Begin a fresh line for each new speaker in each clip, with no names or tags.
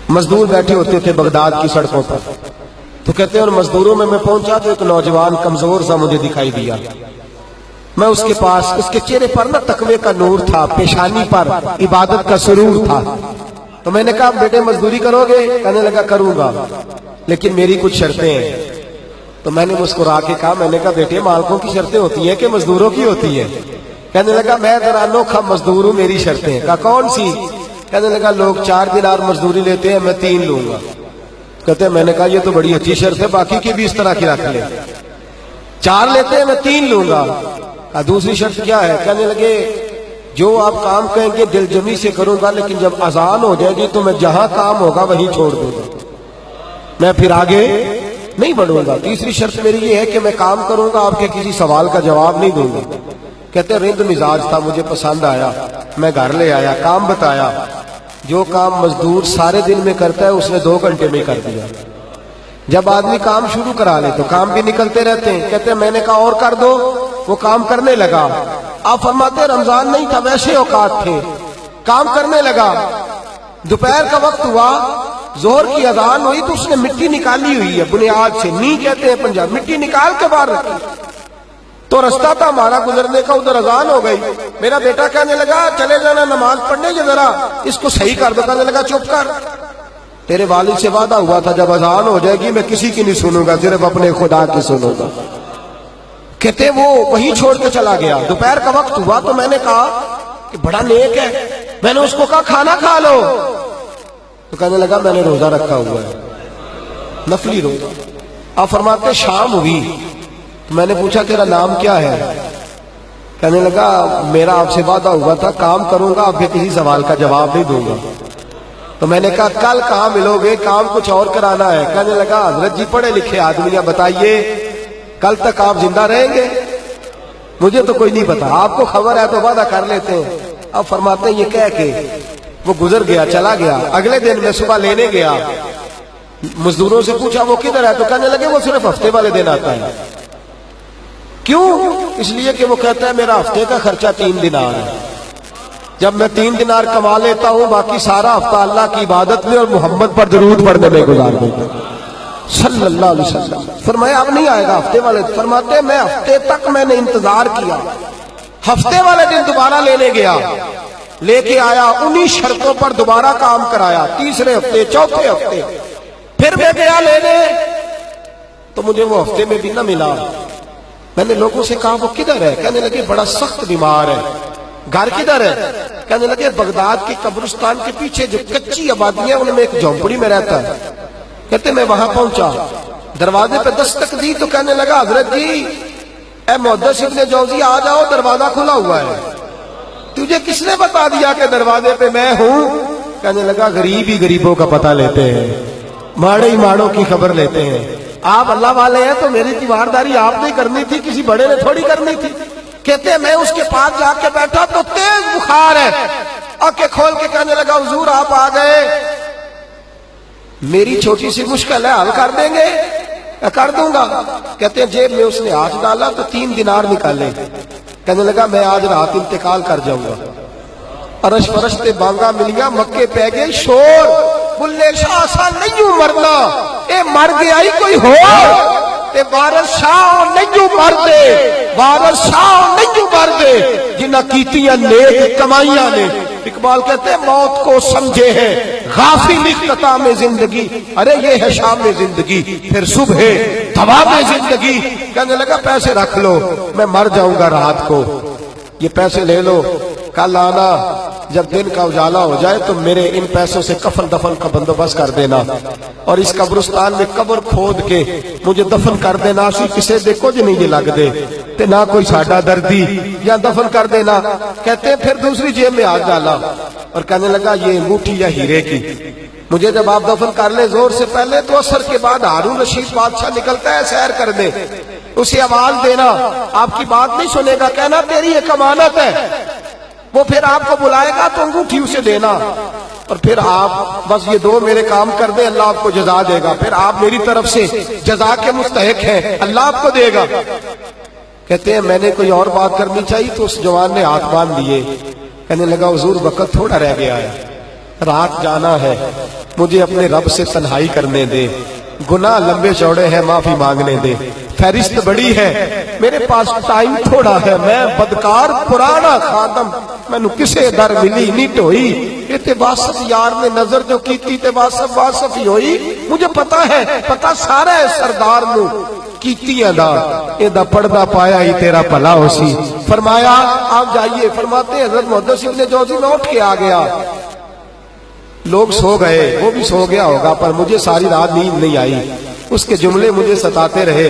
مزدور بیٹھے ہوتے تھے بغداد کی سڑکوں پر، تو کہتے ہیں اور مزدوروں میں پہنچا تو ایک نوجوان کمزور سا مجھے دکھائی دیا. میں اس کے پاس، اس کے چہرے پر نا تقوی کا نور تھا، پیشانی پر عبادت کا سرور تھا. تو میں نے کہا بیٹے مزدوری کرو گے؟ کہنے لگا کروں گا لیکن میری کچھ شرطیں ہیں. تو میں نے مسکرا کے کہا، میں نے کہا بیٹے مالکوں کی شرطیں ہوتی ہیں کہ مزدوروں کی ہوتی ہیں؟ کہنے لگا میں ذرا انوکھا مزدور ہوں، میری شرطیں ہیں. کہا کون سی؟ کہنے لگا لوگ 4 دینار مزدوری لیتے ہیں، میں 3 لوں گا. کہتے ہیں میں نے کہا یہ تو بڑی اچھی شرط ہے، باقی کی بھی اس طرح کی رکھ لے. 4 لیتے ہیں، میں 3 لوں گا. کہا دوسری شرط کیا ہے؟ کہنے لگے جو آپ کام کہیں گے دل جمی سے کروں گا، لیکن جب اذان ہو جائے گی تو میں جہاں کام ہوگا وہیں چھوڑ دوں گا، میں پھر آگے نہیں بڑھوں گا. تیسری شرط میری یہ ہے کہ میں کام کروں گا، آپ کے کسی سوال کا جواب نہیں دوں گا. کہتے ہیں رند مزاج تھا، مجھے پسند آیا، میں گھر لے آیا، کام بتایا. جو کام مزدور سارے دن میں کرتا ہے اس نے 2 گھنٹے میں کر دیا. جب آدمی کام شروع کرا لے تو کام بھی نکلتے رہتے ہیں. کہتے ہیں میں نے کہا اور کر دو، وہ کام کرنے لگا. آپ فرماتے ہیں رمضان نہیں تھا ویسے اوقات تھے، کام کرنے لگا. دوپہر کا وقت ہوا، ظہر کی اذان ہوئی تو اس نے مٹی نکالی ہوئی ہے بنیاد سے، نی کہتے ہیں پنجاب، مٹی نکال کے باہر رکھی. تو رستہ تھا ہمارا گزرنے کا، ادھر اذان ہو گئی. میرا بیٹا کہنے لگا چلے جانا نماز پڑھنے کے، ذرا اس کو صحیح کر دو. کہنے لگا چپ کر، تیرے والد سے وعدہ ہوا تھا جب اذان ہو جائے گی میں کسی کی نہیں سنوں گا، صرف اپنے خدا کی سنوں گا. کہتے وہ وہیں چھوڑ کے چلا گیا. دوپہر کا وقت ہوا تو میں نے کہا کہ بڑا نیک ہے، میں نے اس کو کہا کھانا کھا لو. تو کہنے لگا میں نے روزہ رکھا ہوا ہے، نفلی روزہ. آپ فرماتے شام ہوئی، میں نے پوچھا تیرا نام کیا ہے؟ کہنے لگا میرا آپ سے وعدہ ہوا تھا کام کروں گا، آپ کے کسی سوال کا جواب نہیں دوں گا. تو میں نے کہا کل کہاں ملو گے، کام کچھ اور کرانا ہے. کہنے لگا حضرت جی پڑھے لکھے آدمی ہیں، بتائیے کل تک آپ زندہ رہیں گے؟ مجھے تو کوئی نہیں پتا، آپ کو خبر ہے تو وعدہ کر لیتے ہیں. اب فرماتے ہیں یہ کہہ کے وہ گزر گیا، چلا گیا. اگلے دن میں صبح لینے گیا، مزدوروں سے پوچھا وہ کدھر ہے؟ تو کہنے لگے وہ صرف ہفتے والے دن آتا ہے. کیوں؟ اس لیے کہ وہ کہتا ہے میرا ہفتے کا خرچہ 3 دینار ہے، جب میں 3 دینار کما لیتا ہوں باقی سارا ہفتہ اللہ کی عبادت میں اور محمد پر درود پڑھنے میں گزار دیتا ہوں صلی اللہ علیہ وسلم. فرمایا اب نہیں آئے گا ہفتے والے. فرماتے میں ہفتے تک میں نے انتظار کیا، ہفتے والے دن دوبارہ لینے گیا، لے کے آیا، انہی شرطوں پر دوبارہ کام کرایا. تیسرے ہفتے، چوتھے ہفتے پھر میں گیا لینے تو مجھے وہ ہفتے میں بھی نہ ملا. میں نے لوگوں سے کہا وہ کدھر ہے؟ کہنے لگے بڑا سخت بیمار ہے. گھر کدھر ہے؟ کہنے لگے بغداد کے قبرستان کے پیچھے جو کچی آبادی ہے ان میں ایک جھونپڑی میں رہتا ہے. کہتے میں وہاں پہنچا، دروازے پہ دستک دی تو کہنے لگا حضرت جی اے محدث ابن جوزی آ جاؤ، دروازہ کھلا ہوا ہے. تجھے کس نے بتا دیا کہ دروازے پہ میں ہوں؟ کہنے لگا غریب ہی غریبوں کا پتہ لیتے ہیں، ماڑے ہی ماڑوں کی خبر لیتے ہیں. آپ اللہ والے ہیں تو میری تیوارداری آپ نے کرنی تھی، کسی بڑے نے تھوڑی کرنی تھی. کہتے ہیں میں اس کے پاس جا کے بیٹھا تو تیز بخار ہے، آنکھیں کھول کے کہنے لگا حضور آپ آ گئے، میری چھوٹی سی مشکل ہے حل کر دیں گے؟ کر دوں گا. کہتے ہیں جیب میں اس نے ہاتھ ڈالا تو 3 دینار نکالے. کہنے لگا میں آج رات انتقال کر جاؤں گا. عرش فرش تے بانگا ملیا، مکے پہ گئے شور، بلے شاہ سا نہیں مرنا، اے مر گیا ہی کوئی ہو، تے وارث شاہ نہیں مردے، وارث شاہ نہیں مردے جنہ کیتیاں نیک کمائیاں نے. اقبال کہتے ہیں موت کو سمجھے ہیں غافل اختتام زندگی، ارے یہ ہے شام زندگی پھر صبح دوام زندگی. کہنے لگا پیسے رکھ لو، میں مر جاؤں گا رات کو، یہ پیسے لے لو، کل آنا جب دن کا اجالا ہو جائے تو میرے ان پیسوں سے کفن دفن کا بندوبست کر دینا، اور اس قبرستان میں قبر کھود کے مجھے دفن کر دینا. اسی کسے دے کچھ نہیں یہ لگ دے تے نہ کوئی ساڈا دردی، یا دفن کر دینا. کہتے ہیں پھر دوسری جیب میں ہاتھ ڈالا اور کہنے لگا یہ انگوٹھی یا ہیرے کی، مجھے جب آپ دفن کر لیں زور سے پہلے تو عصر کے بعد ہارون رشید بادشاہ نکلتا ہے سیر کرنے، اسے آواز دینا، آپ کی بات نہیں سنے گا، کہنا تیری ایک امانت ہے، وہ پھر آپ کو بلائے گا تو انگوٹھی اسے دینا، اور پھر آپ بس یہ 2 میرے کام کر دیں اللہ آپ کو جزا دے گا، پھر آپ میری طرف سے جزا کے مستحق ہیں، اللہ آپ کو دے گا. کہتے ہیں میں نے کوئی اور بات کرنی چاہیے تو اس جوان نے ہاتھ باندھ دیے. کہنے لگا حضور وقت تھوڑا رہ گیا ہے، رات جانا ہے، مجھے اپنے رب سے تنہائی کرنے دے، گناہ لمبے چوڑے ہیں معافی مانگنے دے، فہرست بڑی ہے میرے پاس ٹائم تھوڑا ہے، میں بدکار پرانا خادم، مینوں کسے در ملی نہیں ٹوئی، یہ تے واسف یار نے نظر جو کیتی تے واسف ہی ہوئی، مجھے پتا ہے، پتا سارا ہے سردار نو کیتیاں دا، اے دا پردہ پایا ہی تیرا بھلا ہو سی۔ فرمایا آپ جائیے، فرماتے ہیں حضرت محدث ابن جوزی میں اٹھ کے آ گیا، لوگ سو گئے، وہ بھی سو گیا ہوگا، پر مجھے ساری رات نیند نہیں آئی، اس کے جملے مجھے ستاتے رہے،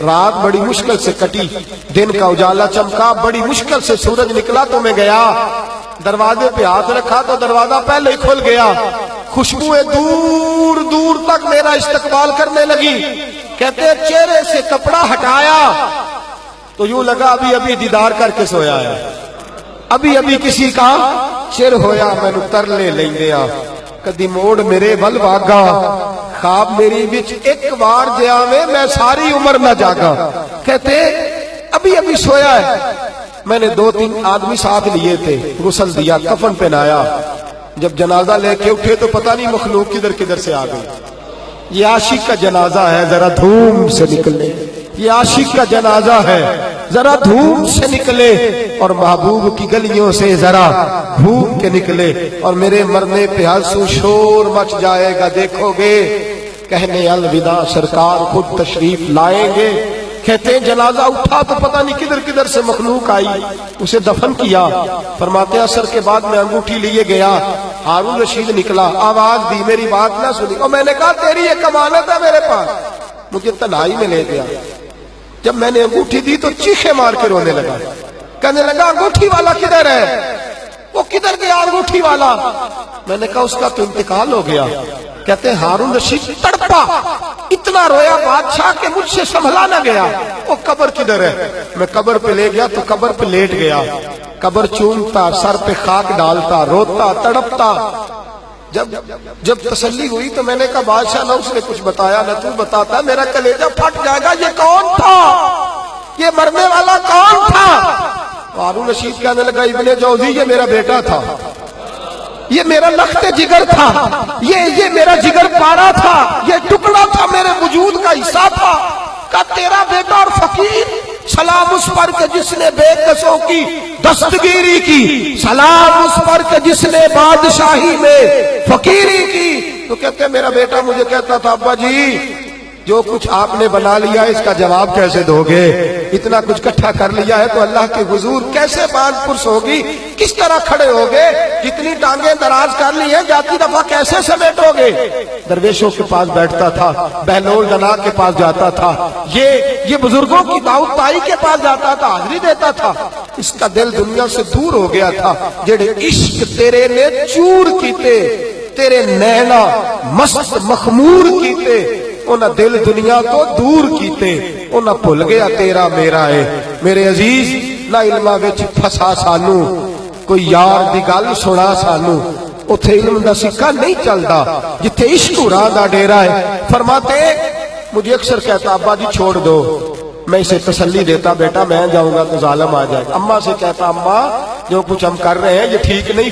رات بڑی مشکل سے کٹی، دن کا اجالا چمکا، بڑی مشکل سے سورج نکلا تو میں گیا، دروازے پہ ہاتھ رکھا تو دروازہ پہلے ہی کھل گیا، خوشبوئیں دور دور تک میرا استقبال کرنے لگی، کہتے ہیں چہرے سے کپڑا ہٹایا تو یوں لگا ابھی ابھی دیدار کر کے سویا ہے، ابھی ابھی کسی کا چر ہویا، میں نو ترلے لیندیا، کدی موڑ میرے ول واگا، خواب میری بچ ایک بار جاوے میں ساری عمر نہ جاگا، کہتے ابھی ابھی سویا ہے، میں نے 2-3 آدمی ساتھ لیے تھے، غسل دیا، کفن پہنایا، جب جنازہ لے کے اٹھے تو پتہ نہیں مخلوق کدھر کدھر سے آ گئی، یہ عاشق کا جنازہ ہے ذرا دھوم سے نکلے، یہ عاشق کا جنازہ ہے ذرا دھوم سے نکلے، اور محبوب کی گلیوں سے ذرا گھوم کے نکلے، اور میرے مرنے پہ آنسو شور مچ جائے گا، دیکھو گے کہنے الوداع سرکار خود تشریف لائیں گے، کہتے ہیں جنازہ اٹھا تو پتہ نہیں کدھر کدھر سے مخلوق آئی، اسے دفن کیا، فرماتے ہیں عصر کے بعد میں انگوٹھی لیے گیا، ہارون رشید نکلا، آواز دی، میری بات نہ سنی، اور میں نے کہا تیری ایک امانت ہے میرے پاس، مجھے تنہائی میں لے گیا، جب میں نے انگوٹھی دی تو چیخے مار کے رونے لگا، کہنے لگا انگوٹھی والا کدھر ہے، وہ کدھر گیا انگوٹھی والا، میں نے کہا اس کا تو انتقال ہو گیا، کہتے ہیں ہارون رشید تڑپا، اتنا رویا بادشاہ کہ مجھ سے سنبھلا نہ گیا، وہ قبر کدھر ہے، میں قبر پہ لے گیا تو قبر پہ لیٹ گیا، قبر چومتا، سر پہ خاک ڈالتا، روتا، تڑپتا، جب تسلی ہوئی تو میں نے کہا بادشاہ نہ اس نے کچھ بتایا نہ تو بتاتا، میرا کلیجہ پھٹ جائے گا، یہ کون تھا، یہ مرنے والا کون تھا، ہارون رشید کہنے لگا ابن جوزی یہ میرا بیٹا تھا، یہ میرا لخت جگر تھا، یہ میرا جگر پارا تھا، یہ ٹکڑا تھا میرے وجود کا حصہ تھا، کہ تیرا بیٹا اور فقیر، سلام اس پر کہ جس نے بے کسوں کی دستگیری کی، سلام اس پر کہ جس نے بادشاہی میں فقیری کی، تو کہتے ہیں میرا بیٹا مجھے کہتا تھا ابا جی جو کچھ آپ نے بنا لیا اس کا جواب کیسے دو گے، اتنا کچھ کٹھا کر لیا ہے تو اللہ کے حضور کیسے باندھ پرس ہوگی، کس طرح کھڑے ہوگے، جتنی ٹانگیں دراز کر لی ہیں جاتی دفعہ کیسے سمیٹو گے، درویشوں کے پاس بیٹھتا تھا، بہلول دنا کے پاس جاتا تھا، یہ بزرگوں کی دعوت تائی کے پاس جاتا تھا، حاضری دیتا تھا، اس کا دل دنیا سے دور ہو گیا تھا، جڑے عشق تیرے نے چور کیتے، تیرے نینا مست مخمور کیتے، انہاں دل دنیا تو دور کیتے، انہاں بھول گیا تیرا میرا ہے، میرے عزیز لا علمہ وچ پھسا سانو، کوئی یار دی گل سنا سانو، اتھے علم دا سکہ نہیں چلدا، جتھے عشق راہ دا ڈیرا ہے، فرماتے مجھے اکثر کہتا ابا جی چھوڑ دو، میں اسے تسلی دیتا بیٹا میں جاؤں گا تو ظالم آ جائے گا، اماں سے کہتا اماں جو کچھ ہم کر رہے ہیں یہ ٹھیک نہیں،